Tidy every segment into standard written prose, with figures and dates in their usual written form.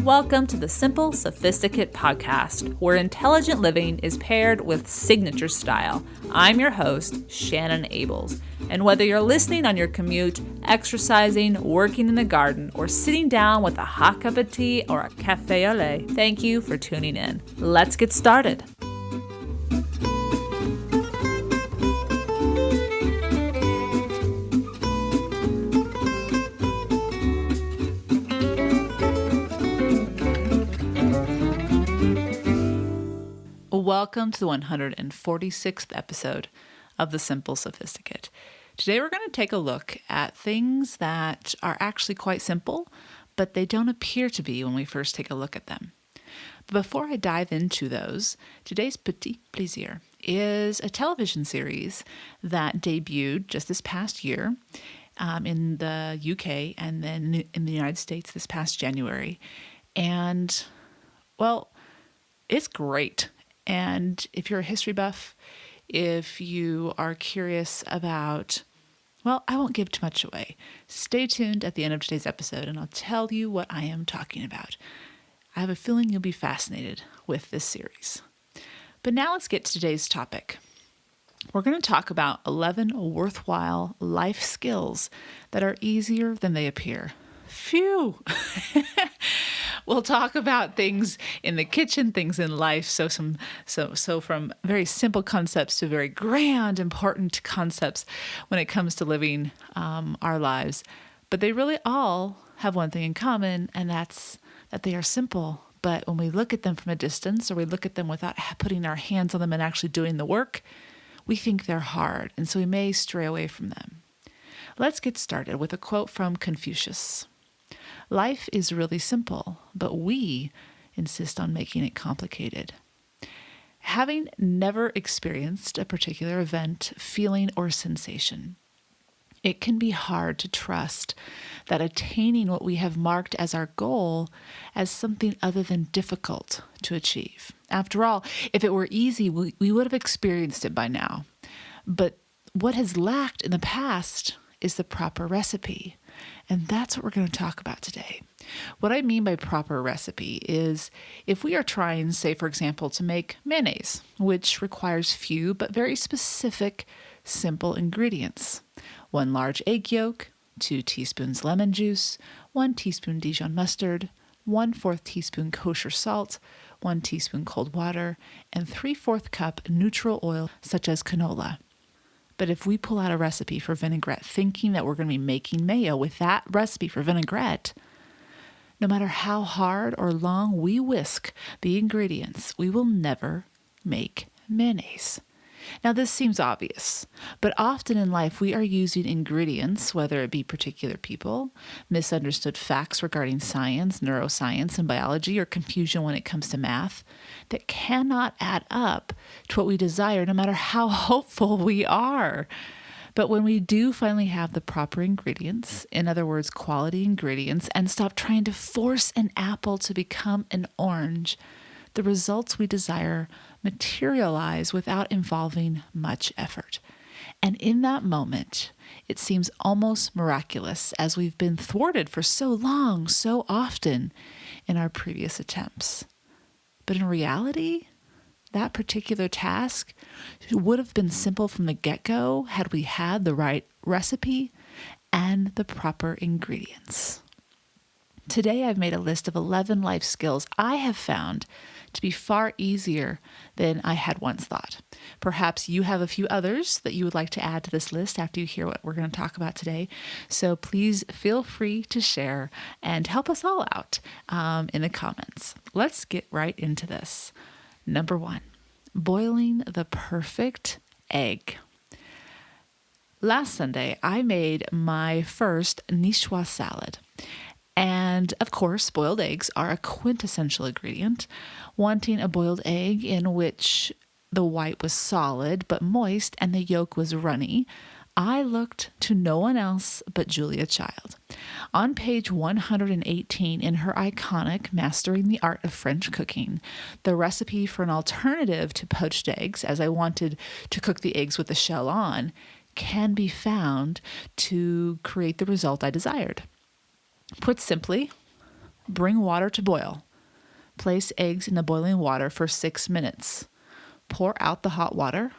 Welcome to the Simple Sophisticate podcast, where intelligent living is paired with signature style. I'm your host, Shannon Ables, and whether you're listening on your commute, exercising, working in the garden, or sitting down with a hot cup of tea or a café au lait, thank you for tuning in. Let's get started. Welcome to the 146th episode of The Simple Sophisticate. Today we're going to take a look at things that are actually quite simple, but they don't appear to be when we first take a look at them. But before I dive into those, today's petit plaisir is a television series that debuted just this past year in the UK and then in the United States this past January. And, well, it's great. And if you're a history buff, if you are curious about, well, I won't give too much away. Stay tuned at the end of today's episode and I'll tell you what I am talking about. I have a feeling you'll be fascinated with this series. But now let's get to today's topic. We're going to talk about 11 worthwhile life skills that are easier than they appear. Phew! We'll talk about things in the kitchen, things in life, so from very simple concepts to very grand, important concepts when it comes to living our lives. But they really all have one thing in common, and that's that they are simple. But when we look at them from a distance, or we look at them without putting our hands on them and actually doing the work, we think they're hard, and so we may stray away from them. Let's get started with a quote from Confucius. Life is really simple, but we insist on making it complicated. Having never experienced a particular event, feeling, or sensation, it can be hard to trust that attaining what we have marked as our goal as something other than difficult to achieve. After all, if it were easy, we would have experienced it by now. But what has lacked in the past is the proper recipe. And that's what we're going to talk about today. What I mean by proper recipe is if we are trying, say, for example, to make mayonnaise, which requires few but very specific, simple ingredients. 1 large egg yolk, 2 teaspoons lemon juice, 1 teaspoon Dijon mustard, 1/4 teaspoon kosher salt, 1 teaspoon cold water, and 3/4 cup neutral oil such as canola. But if we pull out a recipe for vinaigrette thinking that we're going to be making mayo with that recipe for vinaigrette, no matter how hard or long we whisk the ingredients, we will never make mayonnaise. Now, this seems obvious, but often in life we are using ingredients, whether it be particular people, misunderstood facts regarding science, neuroscience, and biology, or confusion when it comes to math, that cannot add up to what we desire, no matter how hopeful we are. But when we do finally have the proper ingredients, in other words, quality ingredients, and stop trying to force an apple to become an orange, the results we desire materialize without involving much effort. And in that moment, it seems almost miraculous, as we've been thwarted for so long, so often in our previous attempts. But in reality, that particular task would have been simple from the get-go had we had the right recipe and the proper ingredients. Today, I've made a list of 11 life skills I have found to be far easier than I had once thought. Perhaps you have a few others that you would like to add to this list after you hear what we're going to talk about today. So please feel free to share and help us all out in the comments. Let's get right into this. Number 1, boiling the perfect egg. Last Sunday, I made my first niçoise salad. And of course, boiled eggs are a quintessential ingredient. Wanting a boiled egg in which the white was solid but moist and the yolk was runny, I looked to no one else but Julia Child. On page 118 in her iconic Mastering the Art of French Cooking, the recipe for an alternative to poached eggs, as I wanted to cook the eggs with the shell on, can be found to create the result I desired. Put simply, bring water to boil. Place eggs in the boiling water for 6 minutes. Pour out the hot water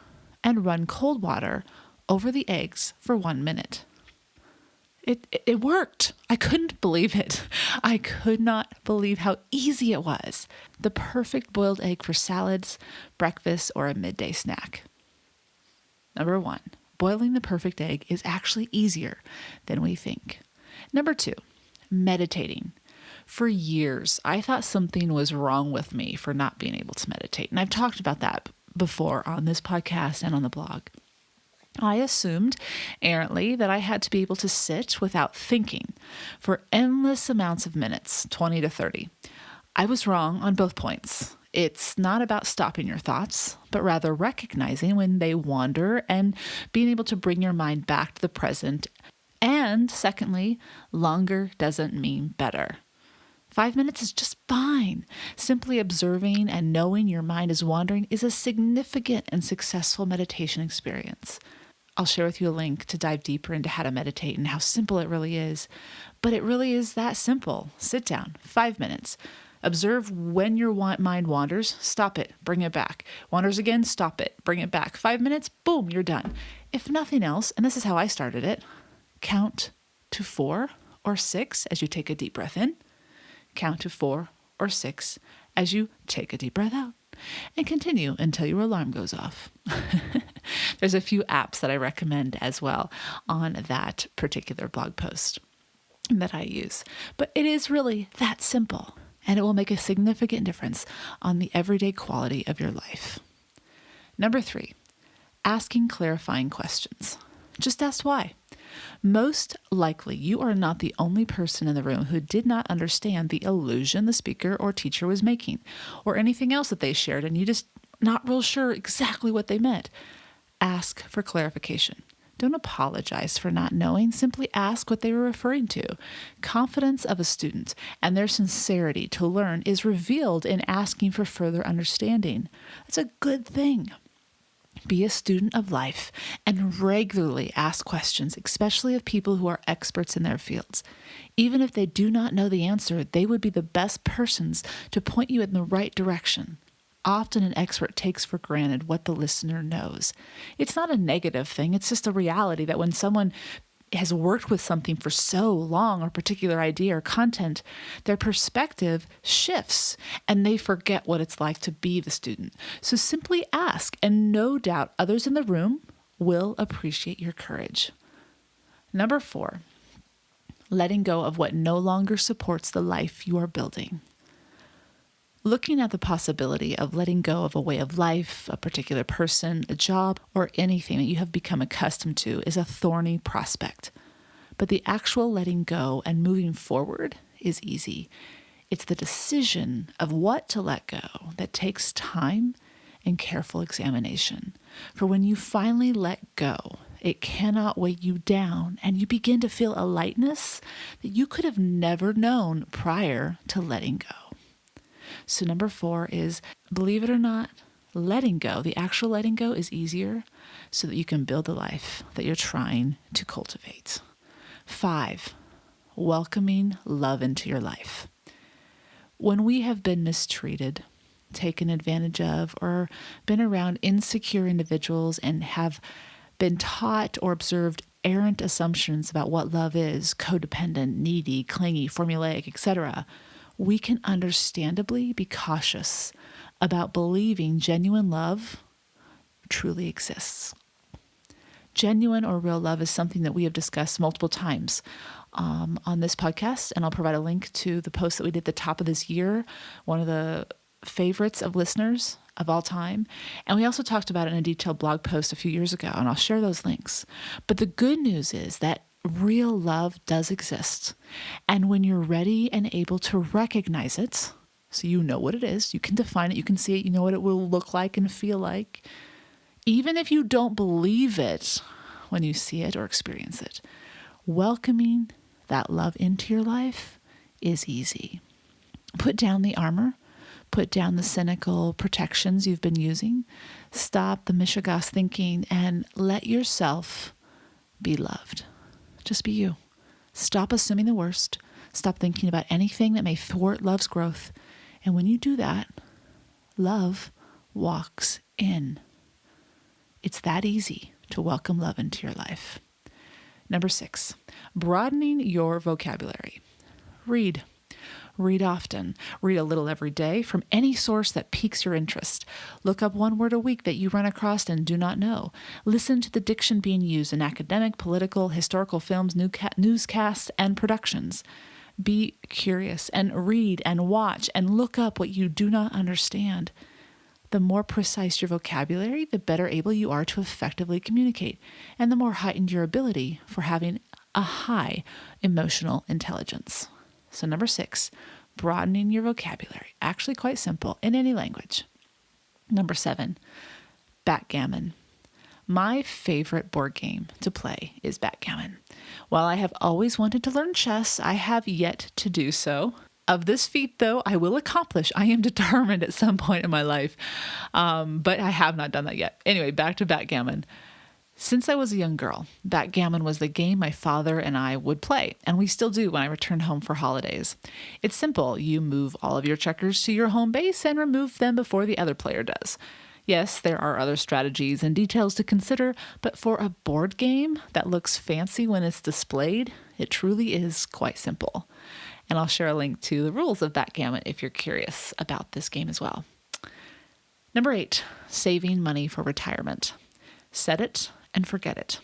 and run cold water over the eggs for 1 minute. It worked. I couldn't believe it. I could not believe how easy it was. The perfect boiled egg for salads, breakfast, or a midday snack. Number 1, boiling the perfect egg is actually easier than we think. Number 2, meditating. For years, I thought something was wrong with me for not being able to meditate. And I've talked about that before on this podcast and on the blog. I assumed errantly that I had to be able to sit without thinking for endless amounts of minutes, 20 to 30. I was wrong on both points. It's not about stopping your thoughts, but rather recognizing when they wander and being able to bring your mind back to the present. And secondly, longer doesn't mean better. 5 minutes is just fine. Simply observing and knowing your mind is wandering is a significant and successful meditation experience. I'll share with you a link to dive deeper into how to meditate and how simple it really is. But it really is that simple. Sit down, 5 minutes. Observe when your mind wanders, stop it, bring it back. Wanders again, stop it, bring it back. 5 minutes, boom, you're done. If nothing else, and this is how I started it, count to 4 or 6 as you take a deep breath in. Count to 4 or 6 as you take a deep breath out. And continue until your alarm goes off. There's a few apps that I recommend as well on that particular blog post that I use. But it is really that simple, and it will make a significant difference on the everyday quality of your life. Number 3, asking clarifying questions. Just ask why. Most likely, you are not the only person in the room who did not understand the illusion the speaker or teacher was making, or anything else that they shared, and you just not real sure exactly what they meant. Ask for clarification. Don't apologize for not knowing. Simply ask what they were referring to. Confidence of a student and their sincerity to learn is revealed in asking for further understanding. That's a good thing. Be a student of life and regularly ask questions, especially of people who are experts in their fields. Even if they do not know the answer, they would be the best persons to point you in the right direction. Often an expert takes for granted what the listener knows. It's not a negative thing. It's just a reality that when someone has worked with something for so long, or a particular idea or content, their perspective shifts and they forget what it's like to be the student. So simply ask, and no doubt others in the room will appreciate your courage. Number 4, letting go of what no longer supports the life you are building. Looking at the possibility of letting go of a way of life, a particular person, a job, or anything that you have become accustomed to is a thorny prospect. But the actual letting go and moving forward is easy. It's the decision of what to let go that takes time and careful examination. For when you finally let go, it cannot weigh you down, and you begin to feel a lightness that you could have never known prior to letting go. So number 4 is, believe it or not, letting go. The actual letting go is easier so that you can build the life that you're trying to cultivate. 5, welcoming love into your life. When we have been mistreated, taken advantage of, or been around insecure individuals and have been taught or observed errant assumptions about what love is, codependent, needy, clingy, formulaic, etc., we can understandably be cautious about believing genuine love truly exists. Genuine or real love is something that we have discussed multiple times on this podcast, and I'll provide a link to the post that we did at the top of this year, one of the favorites of listeners of all time. And we also talked about it in a detailed blog post a few years ago, and I'll share those links. But the good news is that real love does exist. And when you're ready and able to recognize it, so you know what it is, you can define it, you can see it, you know what it will look like and feel like. Even if you don't believe it when you see it or experience it. Welcoming that love into your life is easy. Put down the armor. Put down the cynical protections you've been using. Stop the mishigas thinking and let yourself be loved. Just be you. Stop assuming the worst. Stop thinking about anything that may thwart love's growth. And when you do that, love walks in. It's that easy to welcome love into your life. Number 6, broadening your vocabulary. Read. Read often. Read a little every day from any source that piques your interest. Look up one word a week that you run across and do not know. Listen to the diction being used in academic, political, historical films, newscasts, and productions. Be curious and read and watch and look up what you do not understand. The more precise your vocabulary, the better able you are to effectively communicate, and the more heightened your ability for having a high emotional intelligence. So number 6, broadening your vocabulary. Actually quite simple in any language. Number 7, backgammon. My favorite board game to play is backgammon. While I have always wanted to learn chess, I have yet to do so. Of this feat, though, I will accomplish. I am determined at some point in my life, but I have not done that yet. Anyway, back to backgammon. Since I was a young girl, backgammon was the game my father and I would play, and we still do when I return home for holidays. It's simple. You move all of your checkers to your home base and remove them before the other player does. Yes, there are other strategies and details to consider, but for a board game that looks fancy when it's displayed, it truly is quite simple. And I'll share a link to the rules of backgammon if you're curious about this game as well. Number 8, saving money for retirement. Set it and forget it.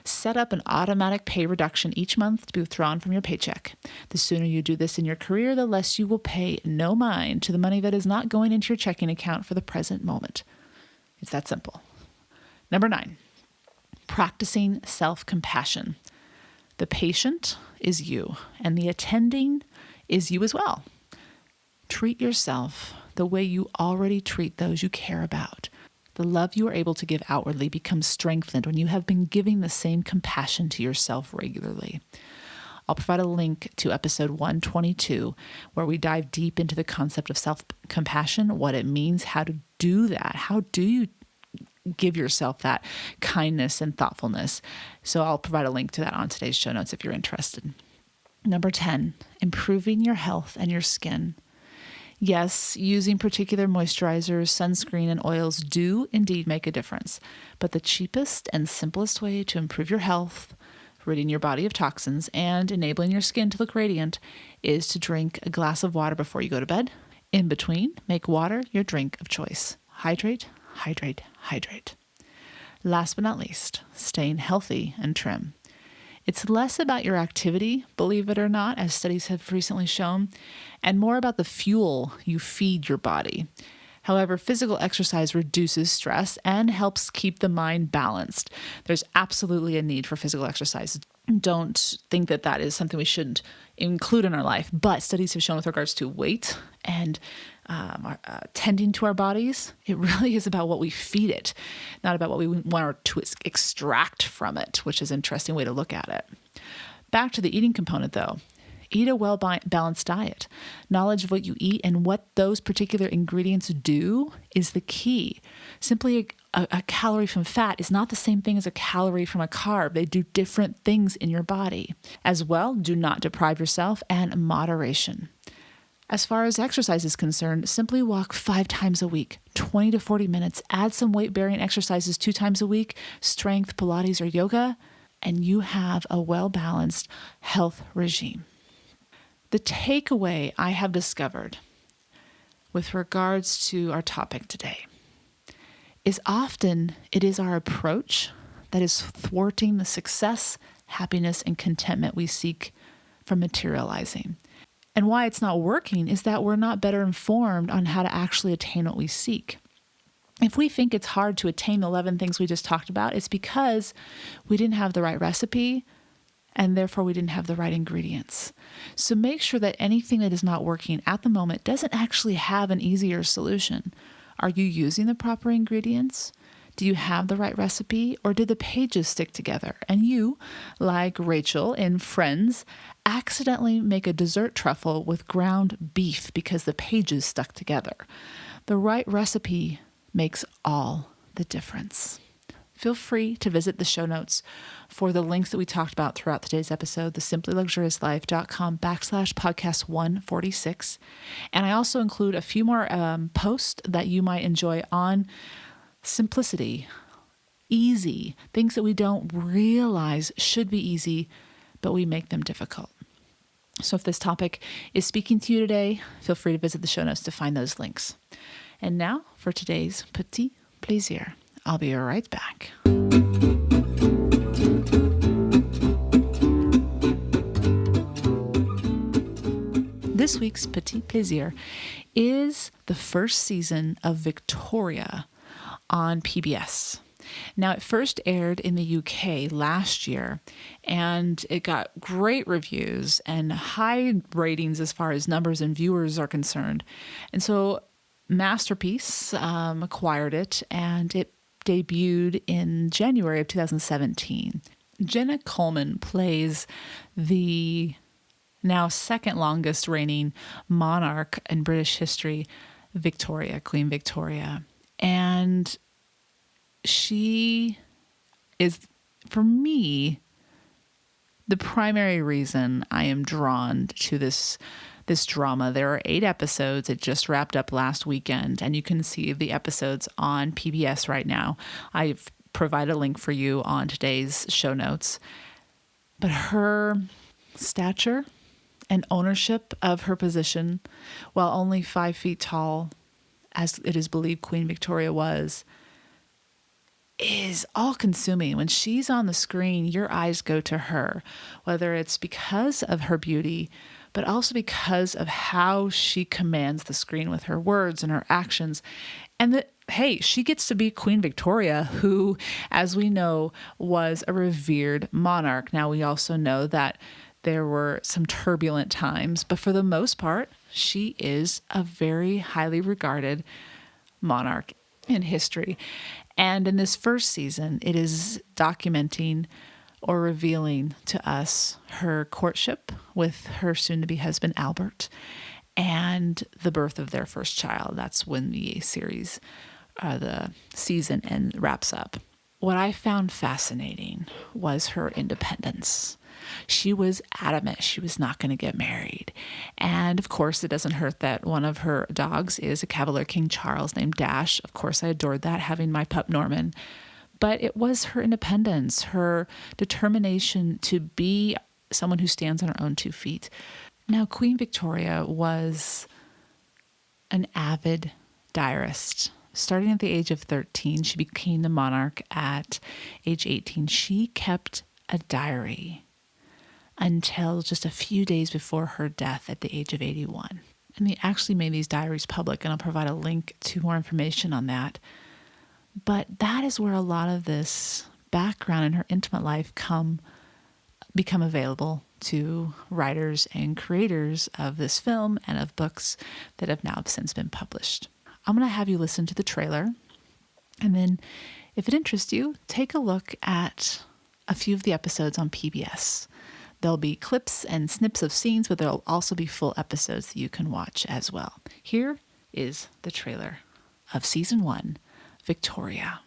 Set up an automatic pay reduction each month to be withdrawn from your paycheck. The sooner you do this in your career, the less you will pay no mind to the money that is not going into your checking account for the present moment. It's that simple. Number 9, practicing self-compassion. The patient is you, and the attending is you as well. Treat yourself the way you already treat those you care about. The love you are able to give outwardly becomes strengthened when you have been giving the same compassion to yourself regularly. I'll provide a link to episode 122, where we dive deep into the concept of self-compassion, what it means, how to do that. How do you give yourself that kindness and thoughtfulness? So I'll provide a link to that on today's show notes if you're interested. Number 10, improving your health and your skin. Yes, using particular moisturizers, sunscreen, and oils do indeed make a difference. But the cheapest and simplest way to improve your health, ridding your body of toxins, and enabling your skin to look radiant is to drink a glass of water before you go to bed. In between, make water your drink of choice. Hydrate, hydrate, hydrate. Last but not least, staying healthy and trim. It's less about your activity, believe it or not, as studies have recently shown, and more about the fuel you feed your body. However, physical exercise reduces stress and helps keep the mind balanced. There's absolutely a need for physical exercise. Don't think that that is something we shouldn't include in our life, but studies have shown with regards to weight and tending to our bodies, it really is about what we feed it, not about what we want to extract from it, which is an interesting way to look at it. Back to the eating component, though. Eat a well-balanced diet. Knowledge of what you eat and what those particular ingredients do is the key. Simply a calorie from fat is not the same thing as a calorie from a carb. They do different things in your body. As well, do not deprive yourself, and moderation. As far as exercise is concerned, simply walk 5 times a week, 20 to 40 minutes. Add some weight-bearing exercises 2 times a week, strength, Pilates, or yoga, and you have a well-balanced health regime. The takeaway I have discovered with regards to our topic today is often it is our approach that is thwarting the success, happiness, and contentment we seek from materializing. And why it's not working is that we're not better informed on how to actually attain what we seek. If we think it's hard to attain the 11 things we just talked about, it's because we didn't have the right recipe, and therefore we didn't have the right ingredients. So make sure that anything that is not working at the moment doesn't actually have an easier solution. Are you using the proper ingredients? Do you have the right recipe, or did the pages stick together? And you, like Rachel in Friends, accidentally make a dessert truffle with ground beef because the pages stuck together. The right recipe makes all the difference. Feel free to visit the show notes for the links that we talked about throughout today's episode, the simplyluxuriouslife.com/podcast 146. And I also include a few more posts that you might enjoy on simplicity, easy, things that we don't realize should be easy, but we make them difficult. So if this topic is speaking to you today, feel free to visit the show notes to find those links. And now for today's petit plaisir. I'll be right back. This week's petit plaisir is the first season of Victoria on PBS. Now, it first aired in the UK last year, and it got great reviews and high ratings as far as numbers and viewers are concerned. And so Masterpiece acquired it, and it debuted in January of 2017. Jenna Coleman plays the now second longest reigning monarch in British history, Victoria, Queen Victoria. And she is, for me, the primary reason I am drawn to this drama. There are 8 episodes. It just wrapped up last weekend, and you can see the episodes on PBS right now. I've provided a link for you on today's show notes. But her stature and ownership of her position, while only 5 feet tall, as it is believed Queen Victoria was, is all-consuming. When she's on the screen, your eyes go to her, whether it's because of her beauty, but also because of how she commands the screen with her words and her actions. And that, hey, she gets to be Queen Victoria, who, as we know, was a revered monarch. Now, we also know that there were some turbulent times, but for the most part, she is a very highly regarded monarch in history. And in this first season, it is documenting or revealing to us her courtship with her soon-to-be husband, Albert, and the birth of their first child. That's when the series, the season wraps up. What I found fascinating was her independence. She was adamant she was not going to get married. And of course, it doesn't hurt that one of her dogs is a Cavalier King Charles named Dash. Of course, I adored that, having my pup Norman. But it was her independence, her determination to be someone who stands on her own 2 feet. Now, Queen Victoria was an avid diarist. Starting at the age of 13, she became the monarch at age 18. She kept a diary until just a few days before her death at the age of 81. And they actually made these diaries public, and I'll provide a link to more information on that. But that is where a lot of this background in her intimate life become available to writers and creators of this film and of books that have now since been published. I'm going to have you listen to the trailer, and then if it interests you, take a look at a few of the episodes on PBS. There'll be clips and snips of scenes, but there'll also be full episodes that you can watch as well. Here is the trailer of Season 1, Victoria.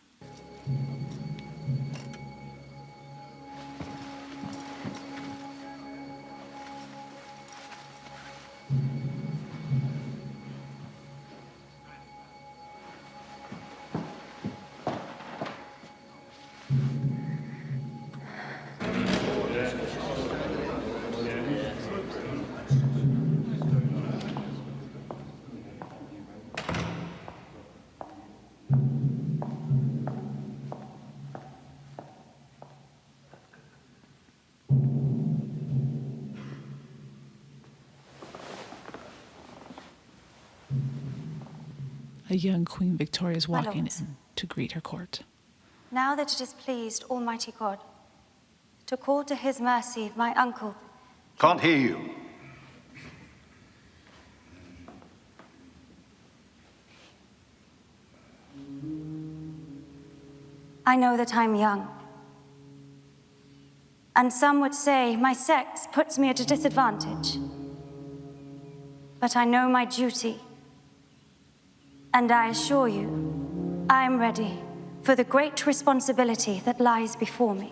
A young Queen Victoria is walking in to greet her court. Now that it has pleased Almighty God to call to his mercy my uncle... Can't hear you. I know that I'm young. And some would say my sex puts me at a disadvantage. But I know my duty. And I assure you, I am ready for the great responsibility that lies before me.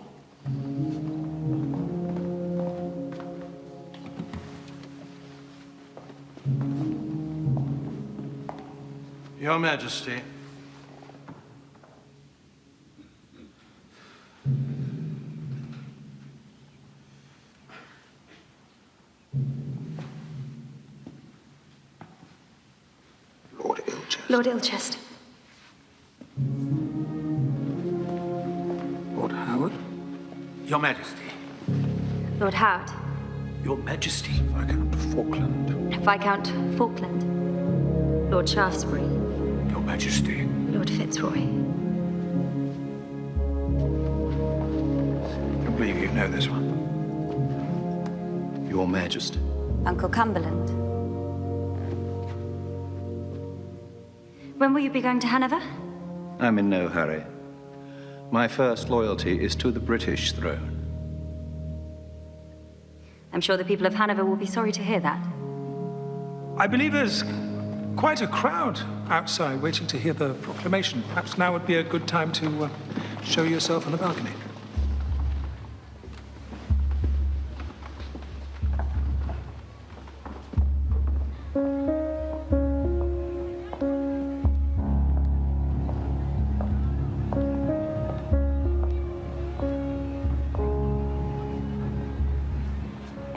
Your Majesty. Lord Ilchester. Lord Howard? Your Majesty. Lord Howard. Your Majesty. Viscount Falkland. Viscount Falkland. Lord Shaftesbury. Your Majesty. Lord Fitzroy. I believe you know this one. Your Majesty. Uncle Cumberland. When will you be going to Hanover? I'm in no hurry. My first loyalty is to the British throne. I'm sure the people of Hanover will be sorry to hear that. I believe there's quite a crowd outside waiting to hear the proclamation. Perhaps now would be a good time to show yourself on the balcony.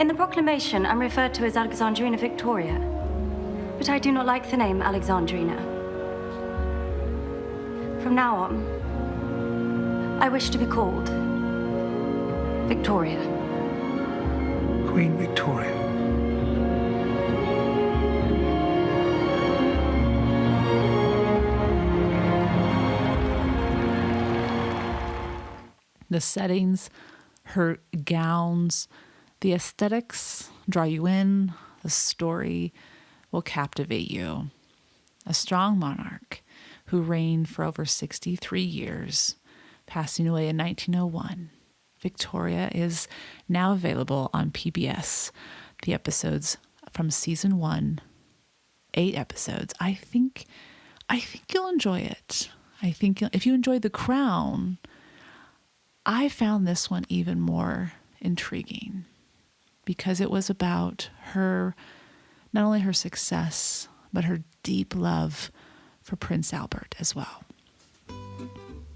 In the proclamation, I'm referred to as Alexandrina Victoria, but I do not like the name Alexandrina. From now on, I wish to be called Victoria. Queen Victoria. The settings, her gowns, the aesthetics draw you in. The story will captivate you. A strong monarch who reigned for over 63 years, passing away in 1901. Victoria is now available on PBS. The episodes from season 1, 8 episodes. I think you'll enjoy it. I think if you enjoyed The Crown, I found this one even more intriguing because it was about her, not only her success, but her deep love for Prince Albert as well.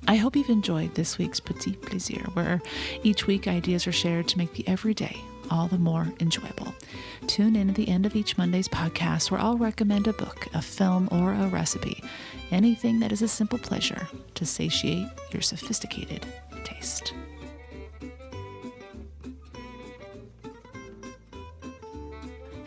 I hope you've enjoyed this week's Petit Plaisir, where each week ideas are shared to make the everyday all the more enjoyable. Tune in at the end of each Monday's podcast where I'll recommend a book, a film, or a recipe. Anything that is a simple pleasure to satiate your sophisticated taste.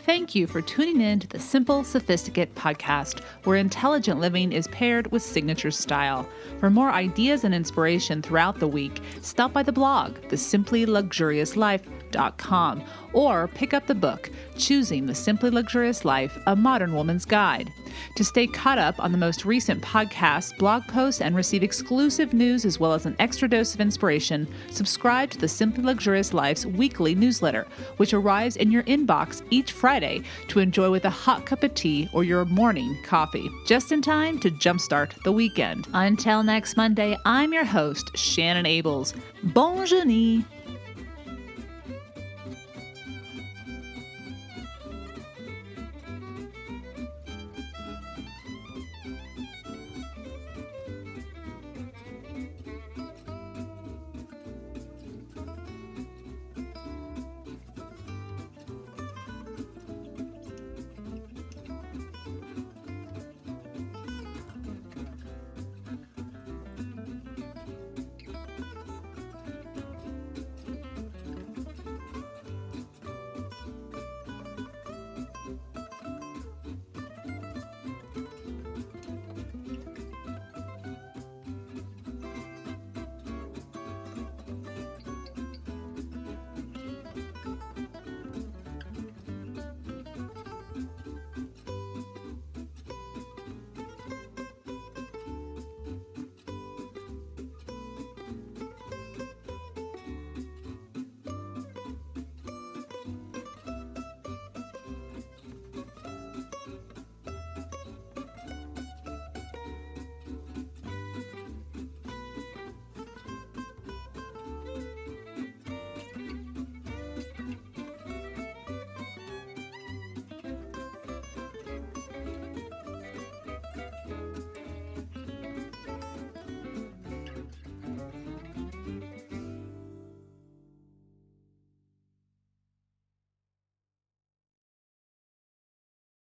Thank you for tuning in to the Simple Sophisticate podcast, where intelligent living is paired with signature style. For more ideas and inspiration throughout the week, stop by the blog, thesimplyluxuriouslife.com, or pick up the book, Choosing the Simply Luxurious Life, A Modern Woman's Guide. To stay caught up on the most recent podcasts, blog posts, and receive exclusive news as well as an extra dose of inspiration, subscribe to the Simply Luxurious Life's weekly newsletter, which arrives in your inbox each Friday to enjoy with a hot cup of tea or your morning coffee, just in time to jumpstart the weekend. Until next Monday, I'm your host, Shannon Ables. Bonne journée!